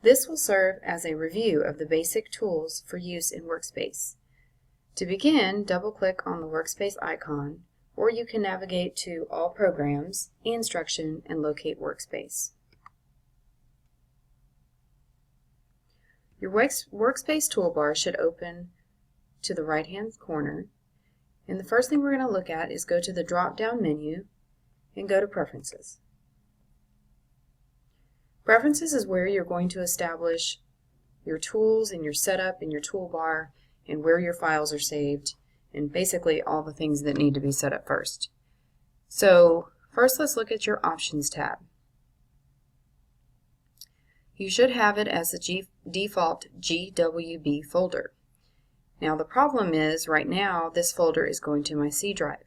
This will serve as a review of the basic tools for use in Workspace. To begin, double-click on the Workspace icon, or you can navigate to All Programs, E-Instruction, and locate Workspace. Your Workspace toolbar should open to the right-hand corner, and the first thing we're going to look at is go to the drop-down menu and go to Preferences. Preferences is where you're going to establish your tools and your setup and your toolbar and where your files are saved and basically all the things that need to be set up first. So first let's look at your Options tab. You should have it as the default GWB folder. Now the problem is right now this folder is going to my C drive.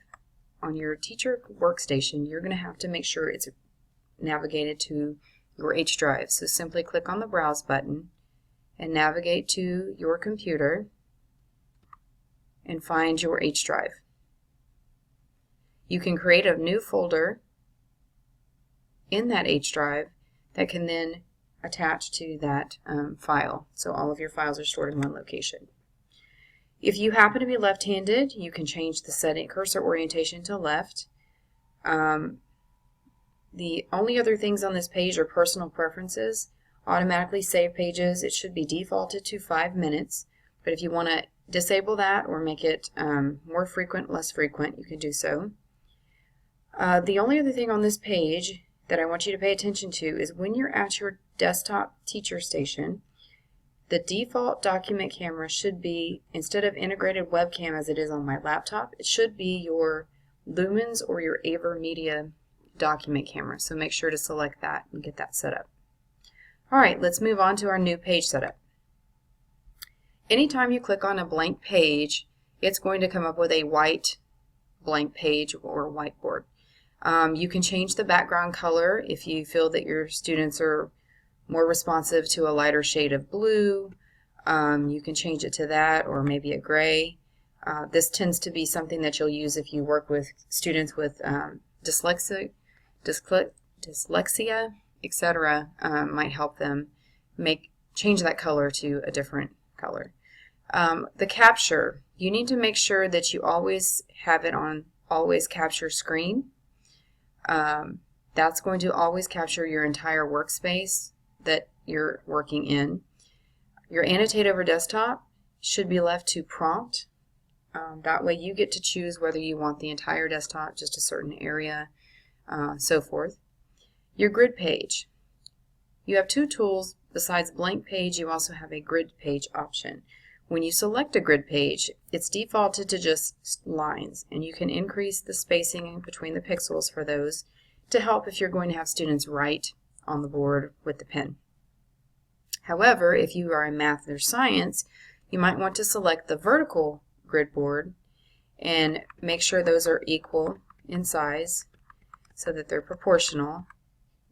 On your teacher workstation you're going to have to make sure it's navigated to your H drive. So simply click on the Browse button and navigate to your computer and find your H drive. You can create a new folder in that H drive that can then attach to that file. So all of your files are stored in one location. If you happen to be left-handed, you can change the setting cursor orientation to left. The only other things on this page are personal preferences. Automatically save pages, it should be defaulted to 5 minutes, but if you want to disable that or make it more frequent, less frequent, you can do so. The only other thing on this page that I want you to pay attention to is when you're at your desktop teacher station, the default document camera should be, instead of integrated webcam as it is on my laptop, it should be your Lumens or your AverMedia document camera. So make sure to select that and get that set up. Alright, let's move on to our new page setup. Anytime you click on a blank page, it's going to come up with a white blank page or whiteboard. You can change the background color if you feel that your students are more responsive to a lighter shade of blue. You can change it to that or maybe a gray. This tends to be something that you'll use if you work with students with dyslexia, etc. Might help them change that color to a different color. The capture, you need to make sure that you always have it on always capture screen. That's going to always capture your entire workspace that you're working in. Your annotate over desktop should be left to prompt. That way you get to choose whether you want the entire desktop, just a certain area, so forth. Your grid page. You have two tools. Besides blank page, you also have a grid page option. When you select a grid page, it's defaulted to just lines, and you can increase the spacing between the pixels for those to help if you're going to have students write on the board with the pen. However, if you are in math or science, you might want to select the vertical grid board and make sure those are equal in size so that they're proportional.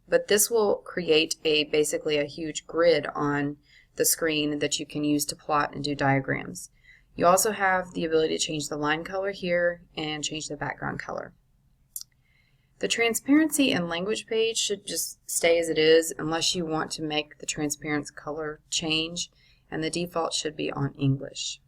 But this will create basically a huge grid on the screen that you can use to plot and do diagrams. You also have the ability to change the line color here and change the background color. The transparency and language page should just stay as it is unless you want to make the transparency color change, and the default should be on English.